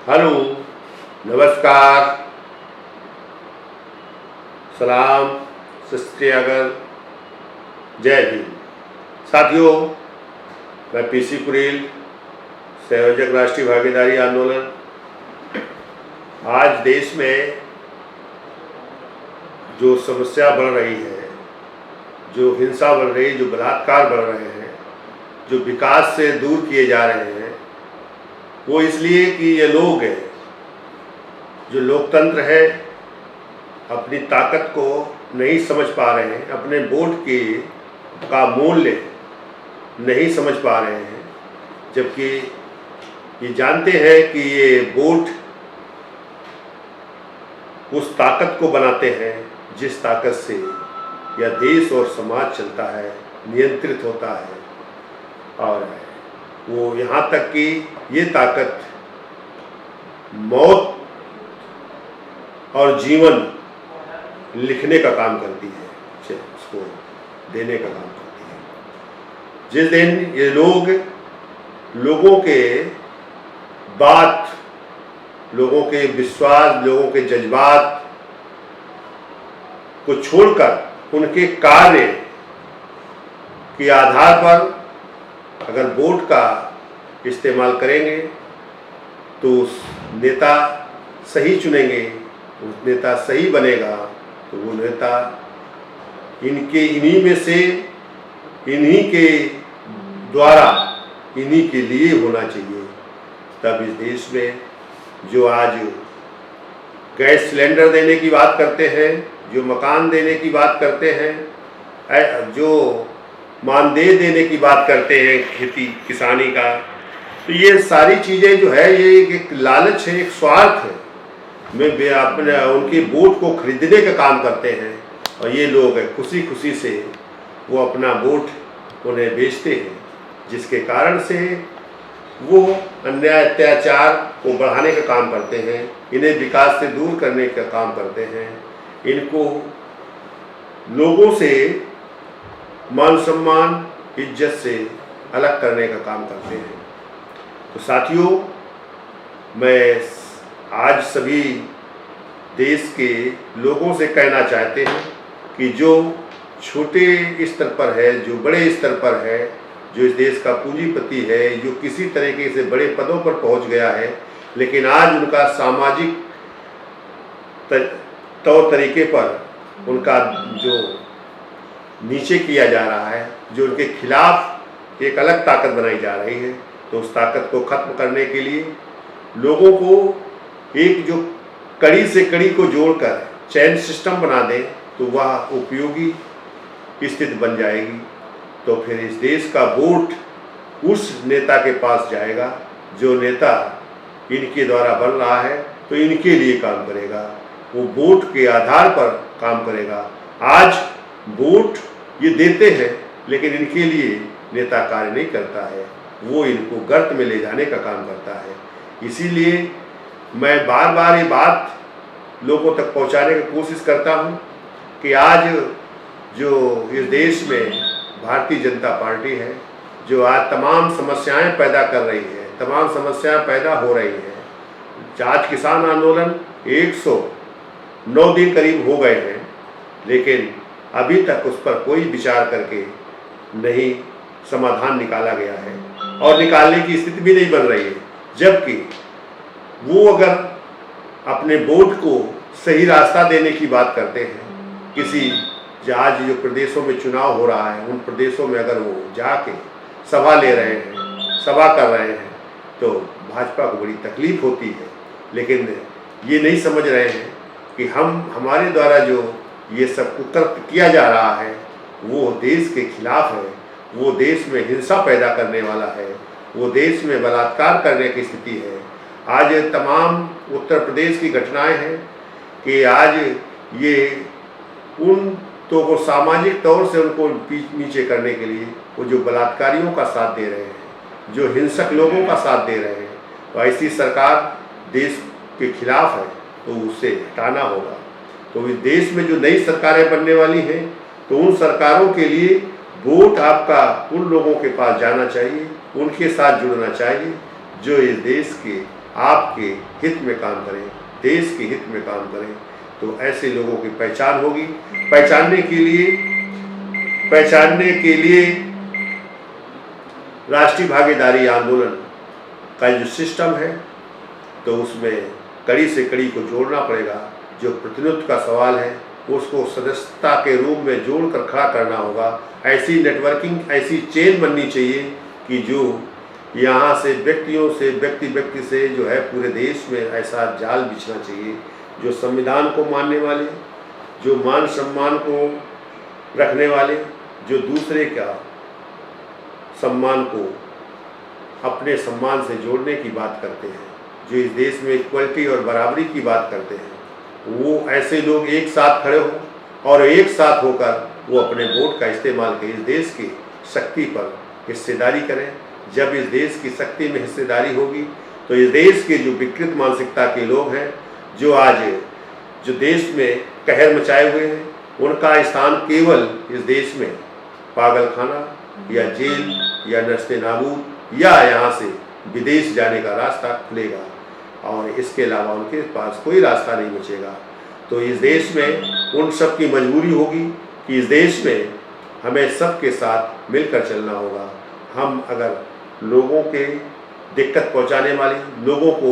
Hello, नमस्कार, सलाम, सत श्री अकाल, जय हिंद। साथियों, मैं पीसी कुरेल, संयोजक राष्ट्रीय भागीदारी आंदोलन। आज देश में जो समस्या बढ़ रही है, जो हिंसा बढ़ रही है, जो बलात्कार बढ़ रहे हैं, जो विकास से दूर किए जा रहे हैं, वो इसलिए कि ये लोग हैं जो लोकतंत्र है अपनी ताकत को नहीं समझ पा रहे हैं, अपने वोट के का मूल्य नहीं समझ पा रहे हैं, जबकि ये जानते हैं कि ये वोट उस ताकत को बनाते हैं जिस ताकत से यह देश और समाज चलता है, नियंत्रित होता है। और वो यहाँ तक कि ये ताकत मौत और जीवन लिखने का काम करती है, उसको देने का काम करती है। जिस दिन ये लोग लोगों के बात, लोगों के विश्वास, लोगों के जज्बात को छोड़कर उनके कार्य के आधार पर अगर वोट का इस्तेमाल करेंगे तो उस नेता सही चुनेंगे, उस नेता सही बनेगा, तो वो नेता इन्हीं में से, इन्हीं के द्वारा, इन्हीं के लिए होना चाहिए। तब इस देश में जो आज गैस सिलेंडर देने की बात करते हैं, जो मकान देने की बात करते हैं, जो मानदेय देने की बात करते हैं खेती किसानी का, तो ये सारी चीज़ें जो है ये एक लालच है, एक स्वार्थ है। में अपने उनकी वोट को खरीदने का काम करते हैं और ये लोग खुशी खुशी से वो अपना वोट उन्हें बेचते हैं, जिसके कारण से वो अन्याय अत्याचार को बढ़ाने का काम करते हैं, इन्हें विकास से दूर करने का काम करते हैं, इनको लोगों से मान सम्मान इज्जत से अलग करने का काम करते हैं। तो साथियों, मैं आज सभी देश के लोगों से कहना चाहते हैं कि जो छोटे स्तर पर है, जो बड़े स्तर पर है, जो इस देश का पूंजीपति है, जो किसी तरीके से बड़े पदों पर पहुंच गया है, लेकिन आज उनका सामाजिक तौर तरीके पर उनका जो नीचे किया जा रहा है, जो उनके खिलाफ एक अलग ताकत बनाई जा रही है, तो उस ताकत को खत्म करने के लिए लोगों को एक जो कड़ी से कड़ी को जोड़कर चैन सिस्टम बना दें तो वह उपयोगी स्थिति बन जाएगी। तो फिर इस देश का वोट उस नेता के पास जाएगा जो नेता इनके द्वारा बन रहा है, तो इनके लिए काम करेगा, वो वोट के आधार पर काम करेगा। आज वोट ये देते हैं लेकिन इनके लिए नेता कार्य नहीं करता है, वो इनको गर्त में ले जाने का काम करता है। इसीलिए मैं बार बार ये बात लोगों तक पहुंचाने की कोशिश करता हूं कि आज जो इस देश में भारतीय जनता पार्टी है, जो आज तमाम समस्याएं पैदा कर रही है, तमाम समस्याएं पैदा हो रही हैं। आज किसान आंदोलन 109 दिन करीब हो गए हैं, लेकिन अभी तक उस पर कोई विचार करके नहीं समाधान निकाला गया है और निकालने की स्थिति भी नहीं बन रही है। जबकि वो अगर अपने वोट को सही रास्ता देने की बात करते हैं, किसी आज जो प्रदेशों में चुनाव हो रहा है उन प्रदेशों में अगर वो जाके सभा ले रहे हैं, सभा कर रहे हैं, तो भाजपा को बड़ी तकलीफ होती है। लेकिन ये नहीं समझ रहे हैं कि हमारे द्वारा जो ये सब कुकृत्य किया जा रहा है वो देश के खिलाफ है, वो देश में हिंसा पैदा करने वाला है, वो देश में बलात्कार करने की स्थिति है। आज तमाम उत्तर प्रदेश की घटनाएं हैं कि आज ये उन तो वो सामाजिक तौर से उनको नीचे करने के लिए वो जो बलात्कारियों का साथ दे रहे हैं, जो हिंसक लोगों का साथ दे रहे हैं, तो ऐसी सरकार देश के खिलाफ है, तो उसे हटाना होगा। तो इस देश में जो नई सरकारें बनने वाली हैं, तो उन सरकारों के लिए वोट आपका उन लोगों के पास जाना चाहिए, उनके साथ जुड़ना चाहिए जो इस देश के आपके हित में काम करें, देश के हित में काम करें, तो ऐसे लोगों की पहचान होगी। पहचानने के लिए राष्ट्रीय भागीदारी आंदोलन का जो सिस्टम है, तो उसमें कड़ी से कड़ी को जोड़ना पड़ेगा। जो प्रतिनिधित्व का सवाल है उसको सदस्यता के रूप में जोड़कर खड़ा करना होगा। ऐसी नेटवर्किंग, ऐसी चेन बननी चाहिए कि जो यहाँ से व्यक्तियों से व्यक्ति से जो है पूरे देश में ऐसा जाल बिछना चाहिए जो संविधान को मानने वाले, जो मान सम्मान को रखने वाले, जो दूसरे का सम्मान को अपने सम्मान से जोड़ने की बात करते हैं, जो इस देश में इक्वलिटी और बराबरी की बात करते हैं, वो ऐसे लोग एक साथ खड़े हों और एक साथ होकर वो अपने वोट का इस्तेमाल कर इस देश की शक्ति पर हिस्सेदारी करें। जब इस देश की शक्ति में हिस्सेदारी होगी तो इस देश के जो विकृत मानसिकता के लोग हैं, जो आज जो देश में कहर मचाए हुए हैं, उनका स्थान केवल इस देश में पागलखाना या जेल या नस्ते नाबूद या यहाँ से विदेश जाने का रास्ता खुलेगा और इसके अलावा उनके पास कोई रास्ता नहीं बचेगा। तो इस देश में उन सब की मजबूरी होगी कि इस देश में हमें सबके साथ मिलकर चलना होगा। हम अगर लोगों के दिक्कत पहुंचाने वाली, लोगों को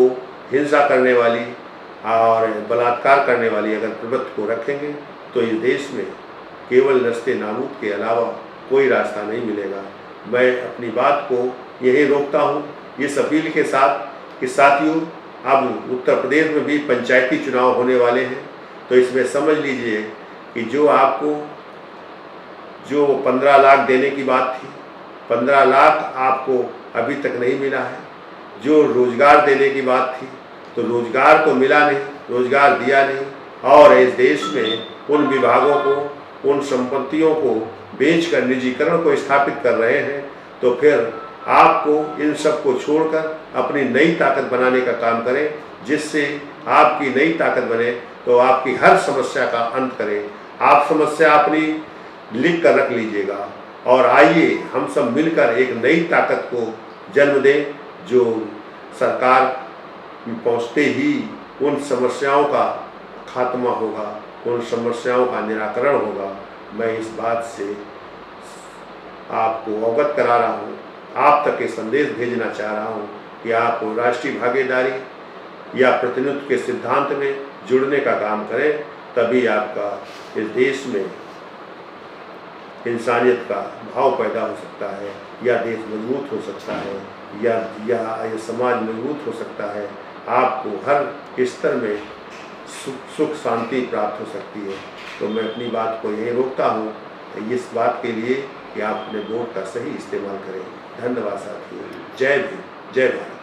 हिंसा करने वाली और बलात्कार करने वाली अगर प्रवृत्ति को रखेंगे तो इस देश में केवल नस्ते नाबूद के अलावा कोई रास्ता नहीं मिलेगा। मैं अपनी बात को यही रोकता हूँ इस अपील के साथ कि साथियों, अब उत्तर प्रदेश में भी पंचायती चुनाव होने वाले हैं, तो इसमें समझ लीजिए कि जो आपको जो 15 लाख देने की बात थी, 15 लाख आपको अभी तक नहीं मिला है। जो रोजगार देने की बात थी, तो रोजगार तो मिला नहीं, रोजगार दिया नहीं, और इस देश में उन विभागों को, उन संपत्तियों को बेचकर निजीकरण को स्थापित कर रहे हैं। तो फिर आपको इन सब को छोड़कर अपनी नई ताकत बनाने का काम करें, जिससे आपकी नई ताकत बने तो आपकी हर समस्या का अंत करें। आप समस्या अपनी लिख कर रख लीजिएगा और आइए हम सब मिलकर एक नई ताकत को जन्म दें, जो सरकार पहुंचते ही उन समस्याओं का खात्मा होगा, उन समस्याओं का निराकरण होगा। मैं इस बात से आपको अवगत करा रहा हूँ, आप तक ये संदेश भेजना चाह रहा हूँ कि आप राष्ट्रीय भागीदारी या प्रतिनिधित्व के सिद्धांत में जुड़ने का काम करें, तभी आपका इस देश में इंसानियत का भाव पैदा हो सकता है, या देश मजबूत हो सकता है, या समाज मजबूत हो सकता है। आपको हर स्तर में सुख शांति प्राप्त हो सकती है। तो मैं अपनी बात को यही रोकता हूँ इस बात के लिए कि आप अपने वोट का सही इस्तेमाल करें। धन्यवाद साथियों। जय भीम, जय भारत।